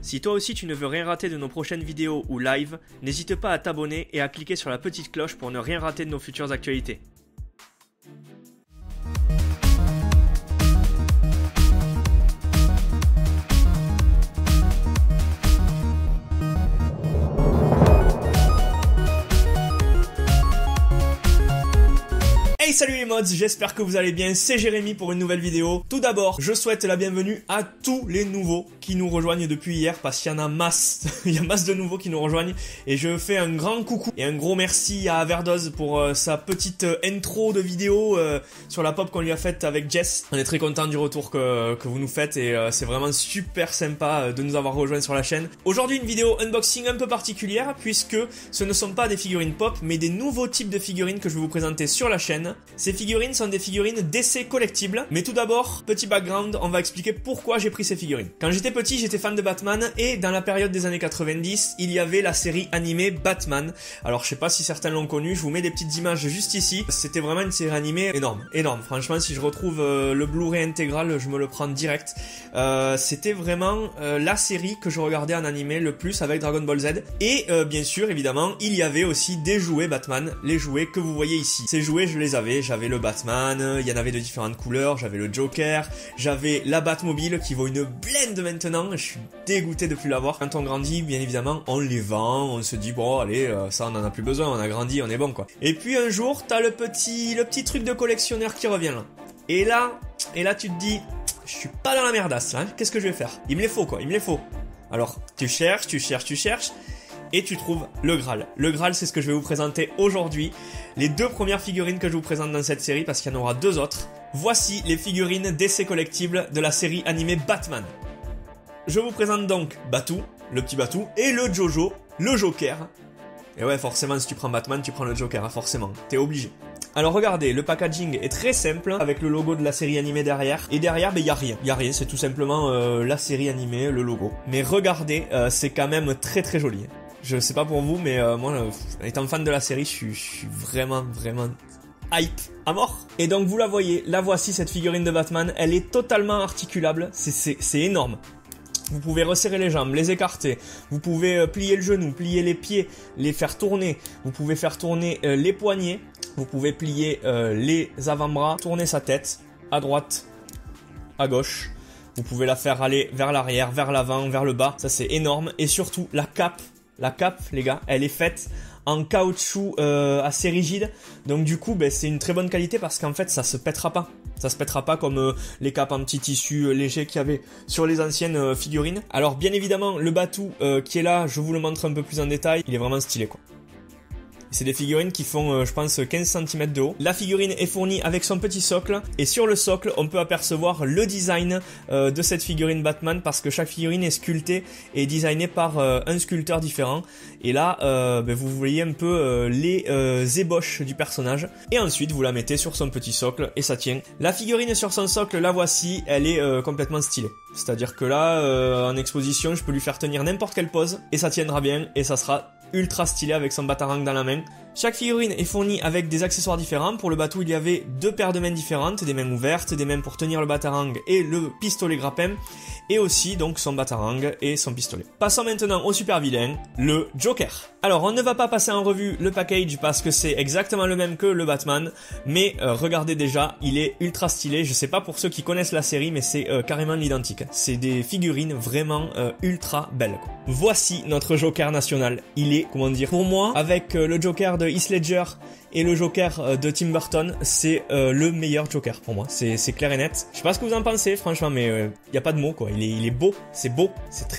Si toi aussi tu ne veux rien rater de nos prochaines vidéos ou live, n'hésite pas à t'abonner et à cliquer sur la petite cloche pour ne rien rater de nos futures actualités. Hey salut les mods, j'espère que vous allez bien, c'est Jérémy pour une nouvelle vidéo. Tout d'abord, je souhaite la bienvenue à tous les nouveaux qui nous rejoignent depuis hier parce qu'il y en a masse, il y a masse de nouveaux qui nous rejoignent et je fais un grand coucou et un gros merci à Verdoz pour sa petite intro de vidéo sur la pop qu'on lui a faite avec Jess. On est très content du retour que vous nous faites et c'est vraiment super sympa de nous avoir rejoints sur la chaîne. Aujourd'hui une vidéo unboxing un peu particulière puisque ce ne sont pas des figurines pop mais des nouveaux types de figurines que je vais vous présenter sur la chaîne. Ces figurines sont des figurines DC collectibles, mais tout d'abord, petit background, on va expliquer pourquoi j'ai pris ces figurines. Quand j'étais petit, j'étais fan de Batman, et dans la période des années 90, il y avait la série animée Batman. Alors je sais pas si certains l'ont connu, je vous mets des petites images juste ici. C'était vraiment une série animée énorme. Franchement, si je retrouve le Blu-ray intégral, je me le prends direct. C'était vraiment la série que je regardais en animé le plus avec Dragon Ball Z. Et bien sûr, évidemment, il y avait aussi des jouets Batman, les jouets que vous voyez ici. Ces jouets, je les avais. J'avais le Batman, il y en avait de différentes couleurs, j'avais le Joker, j'avais la Batmobile qui vaut une blinde maintenant, je suis dégoûté de plus l'avoir. Quand on grandit, bien évidemment, on les vend, on se dit bon allez, ça on en a plus besoin, on a grandi, on est bon quoi. Et puis un jour, t'as le petit truc de collectionneur qui revient là. Et là tu te dis, je suis pas dans la merdasse là, hein, qu'est-ce que je vais faire? Il me les faut quoi, il me les faut. Alors tu cherches, et tu trouves le Graal. Le Graal, c'est ce que je vais vous présenter aujourd'hui. Les deux premières figurines que je vous présente dans cette série, parce qu'il y en aura deux autres. Voici les figurines DC collectibles de la série animée Batman. Je vous présente donc Batou, le petit Batou, et le Jojo, le Joker. Et ouais, forcément, si tu prends Batman, tu prends le Joker, hein, forcément. T'es obligé. Alors regardez, le packaging est très simple avec le logo de la série animée derrière. Et derrière, il y a rien, c'est tout simplement la série animée, le logo. Mais regardez, c'est quand même très joli. Je sais pas pour vous, mais moi, étant fan de la série, je suis vraiment hype à mort. Et donc vous la voyez, la voici cette figurine de Batman, elle est totalement articulable, c'est énorme. Vous pouvez resserrer les jambes, les écarter, vous pouvez plier le genou, plier les pieds, les faire tourner, vous pouvez faire tourner les poignets, vous pouvez plier les avant-bras, tourner sa tête, à droite, à gauche. Vous pouvez la faire aller vers l'arrière, vers l'avant, vers le bas, ça c'est énorme. Et surtout, la cape, les gars, elle est faite en caoutchouc assez rigide. Donc du coup, c'est une très bonne qualité parce qu'en fait, ça se pètera pas. Ça se pètera pas comme les capes en petit tissu léger qu'il y avait sur les anciennes figurines. Alors bien évidemment, le Batou qui est là, je vous le montre un peu plus en détail. Il est vraiment stylé quoi. C'est des figurines qui font, je pense, 15 cm de haut. La figurine est fournie avec son petit socle. Et sur le socle, on peut apercevoir le design de cette figurine Batman. Parce que chaque figurine est sculptée et designée par un sculpteur différent. Et là, vous voyez un peu les ébauches du personnage. Et ensuite, vous la mettez sur son petit socle et ça tient. La figurine sur son socle, la voici, elle est complètement stylée. C'est-à-dire que là, en exposition, je peux lui faire tenir n'importe quelle pose. Et ça tiendra bien et ça sera ultra stylé avec son batarang dans la main. Chaque figurine est fournie avec des accessoires différents. Pour le Batou, il y avait deux paires de mains différentes, des mains ouvertes, des mains pour tenir le batarang et le pistolet grappin, et aussi donc son batarang et son pistolet. Passons maintenant au super vilain, le Joker. Alors on ne va pas passer en revue le package parce que c'est exactement le même que le Batman, mais regardez déjà, il est ultra stylé. Je sais pas pour ceux qui connaissent la série, mais c'est carrément l'identique. C'est des figurines vraiment ultra belles quoi. Voici notre Joker national. Il est, comment dire, pour moi, avec le Joker de Heath Ledger et le Joker de Tim Burton, c'est le meilleur Joker pour moi, c'est clair et net. Je sais pas ce que vous en pensez franchement, mais y a pas de mots quoi, il est beau, c'est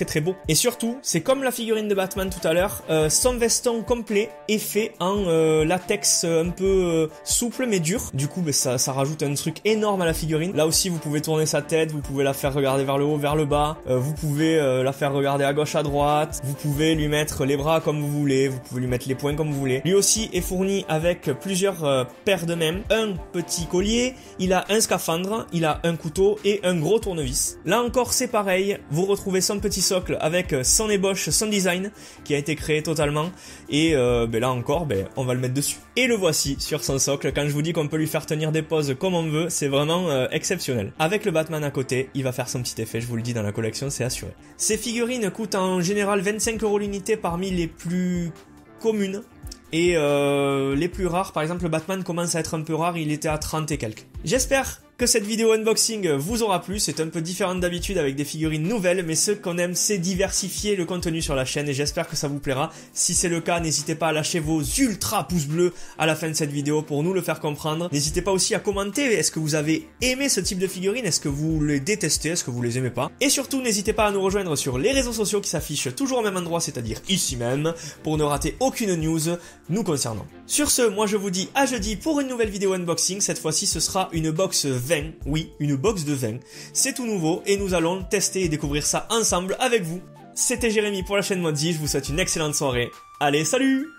très beau. Et surtout, c'est comme la figurine de Batman tout à l'heure, son veston complet est fait en latex un peu souple mais dur. Du coup ça rajoute un truc énorme à la figurine. Là aussi vous pouvez tourner sa tête, vous pouvez la faire regarder vers le haut, vers le bas, vous pouvez la faire regarder à gauche, à droite, vous pouvez lui mettre les bras comme vous voulez, vous pouvez lui mettre les poings comme vous voulez. Lui aussi est fourni avec avec plusieurs paires de mains, un petit collier, il a un scaphandre, il a un couteau et un gros tournevis. Là encore c'est pareil, vous retrouvez son petit socle avec son ébauche, son design qui a été créé totalement et là encore on va le mettre dessus. Et le voici sur son socle. Quand je vous dis qu'on peut lui faire tenir des poses comme on veut, c'est vraiment exceptionnel. Avec le Batman à côté, il va faire son petit effet, je vous le dis, dans la collection, c'est assuré. Ces figurines coûtent en général 25 € l'unité parmi les plus communes. Et les plus rares, par exemple le Batman commence à être un peu rare, il était à 30 et quelques. J'espère que cette vidéo unboxing vous aura plu, c'est un peu différent d'habitude avec des figurines nouvelles, mais ce qu'on aime c'est diversifier le contenu sur la chaîne et j'espère que ça vous plaira. Si c'est le cas, n'hésitez pas à lâcher vos ultra pouces bleus à la fin de cette vidéo pour nous le faire comprendre. N'hésitez pas aussi à commenter, est-ce que vous avez aimé ce type de figurines, est-ce que vous les détestez, est-ce que vous les aimez pas. Et surtout n'hésitez pas à nous rejoindre sur les réseaux sociaux qui s'affichent toujours au même endroit, c'est-à-dire ici même, pour ne rater aucune news nous concernant. Sur ce, moi je vous dis à jeudi pour une nouvelle vidéo unboxing, cette fois-ci ce sera une box 20, oui, une box de 20, c'est tout nouveau et nous allons tester et découvrir ça ensemble avec vous. C'était Jérémy pour la chaîne Modzy, je vous souhaite une excellente soirée, allez salut!